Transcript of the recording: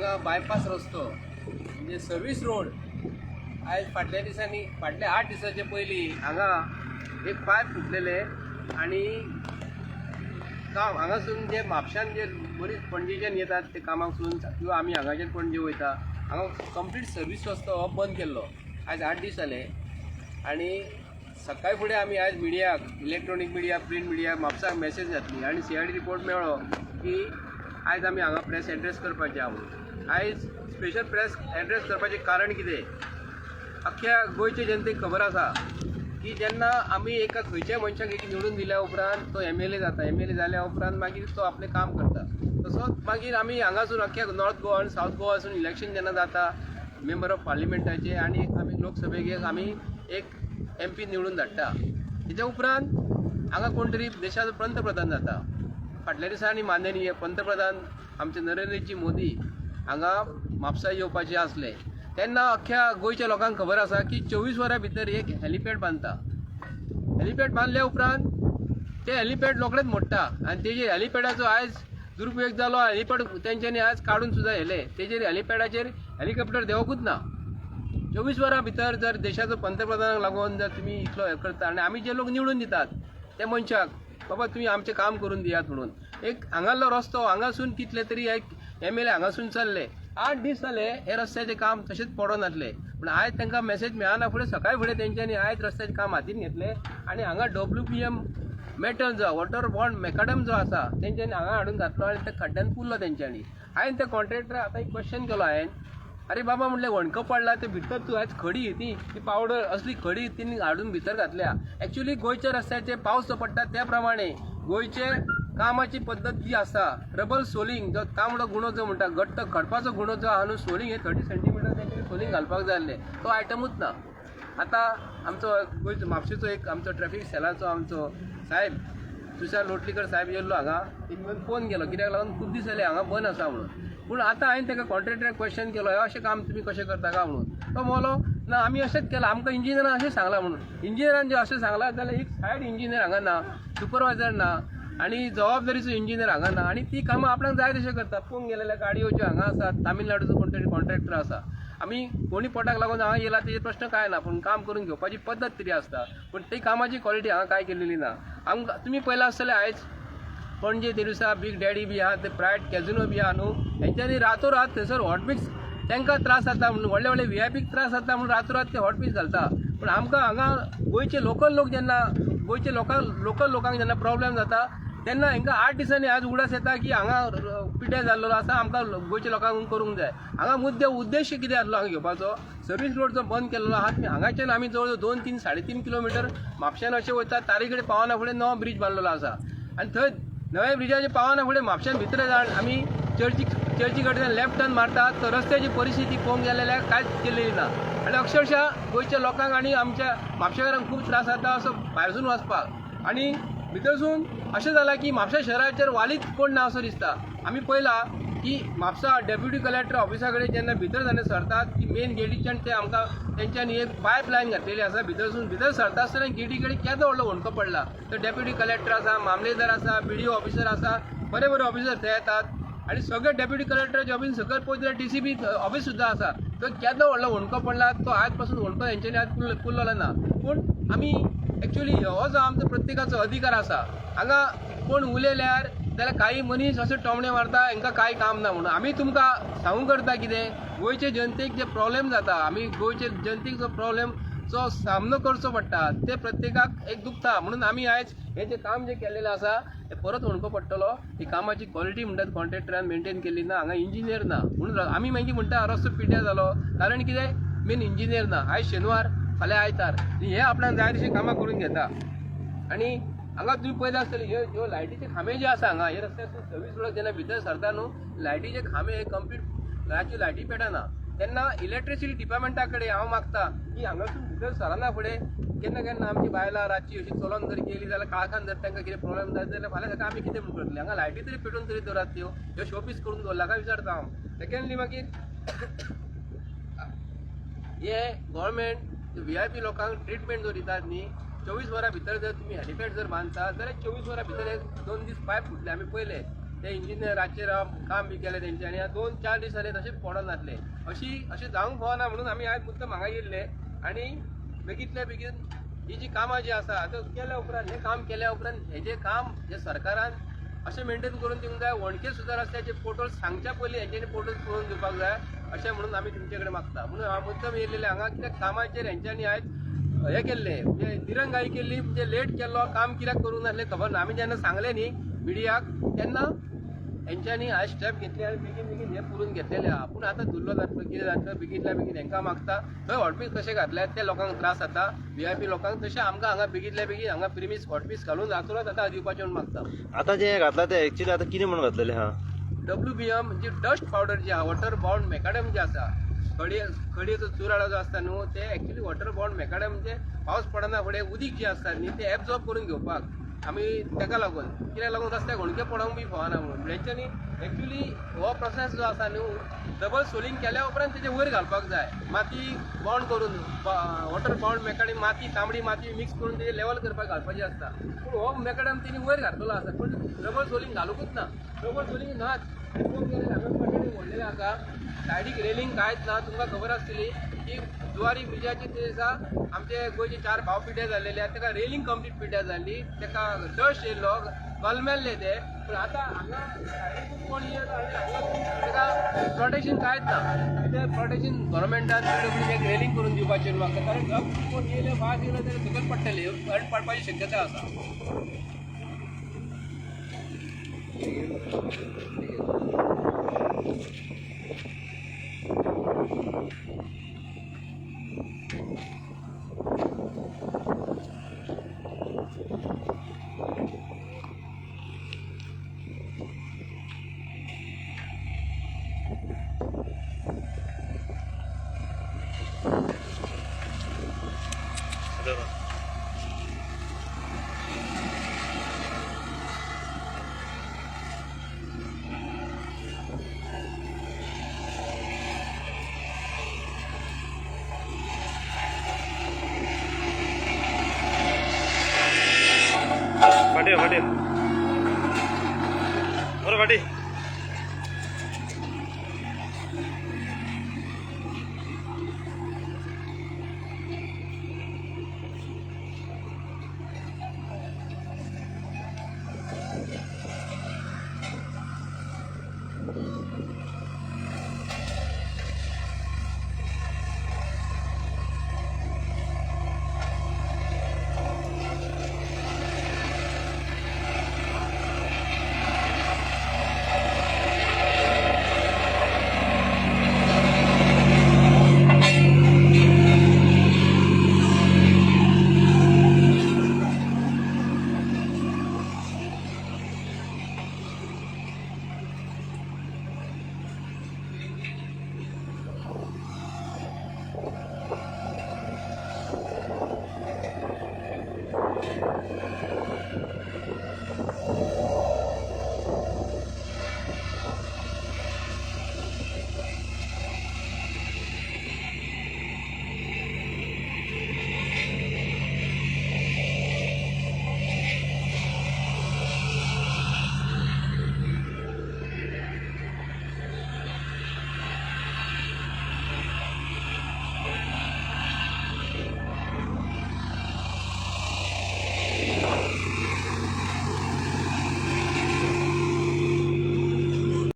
हांगा बायपास रस्तो म्हणजे सर्वीस रोड आज फाटल्या दिसांनी फाटल्या 8 दिसांचे पयलीं हांगा एक पायप फुटलेले आणि काम हांगासून जे म्हापशान जे बरीच पणजेच्यान येतात ते कामाकसून किंवा आमी हांगाच्यान पणजे वयता हांगा कंप्लीट सर्वीस रस्तो हो बंद केल्लो आज 8 दीस जाले आणि सकाळी फुडें आमी आयज मिडियाक इलेक्ट्रॉनीक मिडिया प्रिंट मिडिया म्हापशाक मेसेज घातली आणि CID रिपोर्ट मेळ्ळो की आयज आमी हांगा प्रेस एड्रेस करपाचें आहा म्हणून। आयज स्पेशल प्रेस एड्रेस करपाचें कारण कितें अख्ख्या गोंयचे जनतेक खबर आसा की जेन्ना आमी एका खंयच्याय मनशाक एक निवडून दिल्या उपरांत तो MLA जाता, MLA जाल्या उपरांत मागीर तो आपलें काम करता। तसोच मागीर आमी हांगासून अख्ख्या नॉर्थ गोवा आनी सावथ गोवासून इलेक्शन जेन्ना जाता मेंबर ऑफ पार्लिमेंटाचें आनी आमी लोकसभेक आमी एक MP निवडून धाडटा। तेच्या उपरांत हांगा कोण तरी देशाचो पंतप्रधान जाता। फाटल्या दिसांनी माननीय पंतप्रधान आमचे नरेंद्रजी मोदी हांगा म्हापसा येवपाचे आसले तेन्ना अख्ख्या गोंयच्या लोकांक खबर आसा की 24 वरां भितर एक हेलिपॅड बांदता। हेलिपॅड बांदल्या उपरांत ते हेलिपॅड रोखडेंच मोडटा आनी तेजेर हेलिपॅडाचो आयज दुरुपयोग जालो। हेलिपॅड तेंच्यांनी आयज काडून सुद्दां येले तेजेर हेलिपॅडाचेर हेलिकॉप्टर देवकूच ना। 24 वरां भितर जर देशाचो पंतप्रधानाक लागून जर तुमी इतलो हे करता आनी आमी जे लोक निवडून दितात त्या मनशाक बाबा तुम्ही आमचें काम करून दियात म्हणून एक हांगालो रस्तो हांगासून कितले तरी एक MLA हांगासून चल्ले 8 दीस जाले हे रस्त्याचें काम तशेंच पडून आसलें पूण आयज तांकां मेसेज मेळना फुडें सकाळी फुडें तेंच्यांनी आयज रस्त्याचें काम हातीन घेतलें आनी हांगा WPM मेटल जो वॉटर बॉन्ड मेकाडम जो आसा तेंच्यांनी हांगा हाडून घातलो आनी त्या खड्ड्यान पुरलो तेंच्यांनी। हांवें त्या कॉन्ट्रॅक्टराक आतां एक क्वेश्चन केलो हांवें अरे बाबा म्हणलें वणको पडला ते भितर तूं आयज खडी ती पावडर असली खडी तिने हाडून भितर घातल्या। एक्चुअली गोंयच्या रस्त्याचेर पावस जो पडटा त्या प्रमाणे गोंयचे कामाची पद्दत जी आसा रबल सोलिंग जो तांबडो गुणो जो म्हणटा घट्ट खडपाचो गुणो जो आहा न्हू सोलिंग हे 30 सेंटीमीटर तेंच्यानी सोलिंग घालपाक जाय आसलें तो आयटमूच ना। आतां आमचो गोंयचो म्हापशेचो एक आमचो ट्रॅफिक सेलाचो आमचो साहेब तुषार लोटलीकर साहेब येयल्लो हांगा तेणी फोन केलो कित्याक लागून खूब दीस जाले हांगा बंद आसा म्हणून पूण आतां हांवें ताका कॉन्ट्रॅक्टराक क्वेश्चन केलो अशें काम तुमी कशें करता काय म्हणून तो म्हणलो ना आमी अशेंच केलां आमकां इंजिनियरान अशें सांगलां म्हणून। इंजिनियरान जें अशें सांगलां जाल्यार एक सायड इंजिनियर हांगा ना सुपरवायझर ना आनी जबाबदारीचो इंजिनियर हांगा ना आनी ती कामां आपणाक जाय तशें करता। पळोवंक गेले जाल्यार गाडयो ज्यो हांगा आसात तामिळनाडूचो कोण तरी कॉन्ट्रॅक्टर आसा आमी कोणी पोटाक लागून हांगा येयला तेजे प्रश्न काय ना पूण काम करून घेवपाची पद्दत तरी आसता पूण ती कामाची क्वॉलिटी हांगा काय केलेली ना। आमकां तुमी पळयलां आसतलें आयज पणजे तेरुसा बीग डॅडी बी आहा ते प्रायवेट कॅझिनो बी आहा न्हू हेंच्यांनी रातोरात थंयसर हॉटमिक्स तांकां त्रास जाता म्हणून व्हडले व्हडले VIPक त्रास जाता म्हणून रातोरात ते हॉटमिक्स घालता पूण आमकां हांगा गोंयचे लोकल लोक जेन्ना गोंयचे लोकल लोकांक जेन्ना प्रॉब्लेम जाता तेन्ना हांकां 8 दिसांनी आज उगडास येता की हांगा पिड्ड्यार जाल्लो आसा आमकां गोंयच्या लोकांक करूंक जाय। हांगा उद्देश कितें आसलो हांगा घेवपाचो सर्वीस रोड जो बंद केल्लो आहा हांगाच्यान आमी जवळ 2-3 3.5 किलोमिटर म्हापशान अशें वयता तारी कडेन पावना फुडें नवो ब्रिज बांदलेलो आसा आनी थंय नव्या ब्रिजाचेर पावना फुडें म्हापशान भितर जाण आमी चर्ची कडेन लेफ्ट टर्न मारतात तर रस्त्याची परिस्थिती पळोवंक गेले जाल्यार कांयच केल्ली ना आनी अक्षरशः गोंयच्या लोकांक आनी आमच्या म्हापशेकारांक खूब त्रास जाता असो भायरसून वचपाक आनी भितरसून अशें जालां की म्हापशा शहराचेर वालीच कोण ना असो दिसता। आमी पळयलां की म्हापसा डेप्युटी कलेक्टर ऑफिसा कडेन जेन्ना भितर जाणे सरतात की मेन गेटीच्यान ते आमकां तेंच्यांनी एक पायप लायन घातलेली आसा भितर सरता आसतना गेटी कडेन केदो व्हडलो वणको पडला तर डेप्युटी कलेक्टर आसा मामलेदार आसा BDO ऑफिसर आसा बरे ऑफिसर थंय येतात आनी सगळे डेप्युटी कलेक्टराच्या ऑफिस सकयल पळयत जाल्यार TCB ऑफिस सुद्दां आसा तो केदो व्हडलो वणको पडला तो आज पासून वणको हेंच्यांनी आज पुरलेलो ना पूण आमी एक्चुअली हो जो आमचो प्रत्येकाचो अधिकार आसा हांगा कोण उलयल्यार जाल्यार काही मनीस अशे टोमणे मारता हांकां कांय काम ना म्हणून आमी तुमकां सांगूंक करता कितें गोंयचे जनतेक जे प्रॉब्लेम जाता आमी गोंयचे जनतेक जो प्रॉब्लेम जो सामनो करचो पडटा ते प्रत्येकाक एक दुखता म्हणून आमी आयज हे जे काम जे केलेलें आसा ते परत वणको पडटलो। ही कामाची क्वॉलिटी म्हणटात कॉन्ट्रॅक्टरान मेंटेन केल्ली ना हांगा इंजिनियर ना म्हणून आमी मागीर म्हणटा रस्तो पिड्ड्यार जालो कारण कितें मेन इंजिनियर ना। आयज शेनवार फाल्यां आयतार हे आपल्याक जाय तशी कामां करून घेता आनी हांगा तुम्ही पळयला आसतले ह्यो लायटीचे खांबे जे आसा हांगा हे रस्त्यासून सर्वीस रोड जेन्ना भितर सरता न्हू लायटीचे खांबे हे कंप्लीट रातची लायटी पेटना तेन्ना इलेक्ट्रिसिटी डिपार्टमेंटा कडेन हांव मागता की हांगासून भितर सरना फुडें केन्ना केन्ना आमची बायलां रातची अशी चलोन जर गेली जाल्यार काळखान जर तांकां कितें प्रॉब्लेम जाता जाल्यार फाल्यां सकाळीं आमी कितें म्हणून करतले हांगा लायटी तरी पेटोवन तरी दवरात त्यो ह्यो शोपीस करून दवरला काय विचारता हांव। सेकेंडली मागीर हे गव्हर्मेंट VIP लोकांक ट्रिटमेंट जो दितात न्ही 24 वरां भितर जर तुम्ही हेलिपॅड जर बांदता जाल्यार 24 वरां भितर 2 दीस पायप फुटले आमी पळयले ते इंजिनियराचेर काम बी केलें तेंच्यांनी 2-4 दीस जाले तशें पडोन जातले अशें जावंक फावना म्हणून आमी आयज मुद्दम हांगा येयल्ले आनी बेगींतल्या बेगीन ही जी कामां जी आसा केल्या उपरांत हें काम केल्या उपरांत हेजें काम जे सरकारान अशें मेंटेन करून दिवंक जाय वणके सुद्दां रस्त्याचे पोर्टल सांगच्या पयलीं हेंच्यांनी पोर्टल पळोवन दिवपाक जाय अशें म्हणून आमी तुमचे कडेन मागता म्हणून हांव मुद्दम येयलेले हांगा कित्याक कामाचेर हेंच्यांनी आयज हें केल्लें म्हणजे दिरंगाई केल्ली म्हणजे लेट केल्लो काम कित्याक करूंक नासलें खबर ना आमी जेन्ना सांगलें न्ही मिडियाक तेन्ना हेंच्यांनी आयज स्टेप घेतले आनी बेगीन बेगीन हें पुरून घेतलेलें आहा पूण आतां धुल्लो जातलो कितें जातलो बेगींतल्या बेगीन हेंकां मागता थंय हॉटपीस कशें घातल्यात ते लोकांक त्रास जाता VIP लोकांक तशें आमकां हांगा बेगींतल्या बेगीन हांगा प्रिमीस हॉटपीस घालून जातलो जाता दिवपाचें म्हूण मागता आता जे घातला ते एक्चुअली आता कितें म्हणून घातलेले हा WBM म्हणजे डस्ट पावडर जे आहा वॉटर बाउंड मेकाडम जे आसा खडयेचो चुराळो जो आसता न्हू ते एक्चुअली वॉटर बाउंड मेकाडम म्हणजे पावस पडना फुडें उदीक जे आसता न्ही ते एब्जॉर्ब करून घेवपाक आमी ताका लागून कित्याक लागून रस्त्याक होणके पडोंक बी फावना म्हणून तेंच्यांनी एक्चुअली हो प्रोसेस जो आसा न्हू डबल सोलिंग केल्या उपरांत तेजे वयर घालपाक जाय माती बाउंड करून वॉटर बाउंड मेकाडम माती तांबडी माती मिक्स करून तेजे लेवल करपाक घालपाचें आसता पूण हो मेकाडम तेणी वयर घातलेलो आसा पूण डबल सोलिंग घालूंकूच ना डबल सोलिंग नाच व्हडलेलें आसा सायडीक रेलिंग कांयच ना तुमकां खबर आसतली की जुवारी ब्रिजाची ते दिसा आमचे गोंयचे 4 भाव पिड्ड्यार जाल्लेले आसा तेका रेलिंग कंप्लीट पिड्ड्यार जाल्ली तेका डस्ट येयल्लो कलमेल्ले ते पूण आतां हांगा सायडीकूच कोण येत आनी हांगा तेका प्रोटेक्शन कांयच ना ते प्रोटेक्शन गव्हर्मेंटान एक रेलिंग करून दिवपाचें म्हाका कारण कोण येयले वाज येयलो जाल्यार सकयल पडटले करंट पडपाची शक्यता आसा फाटीं फाटीं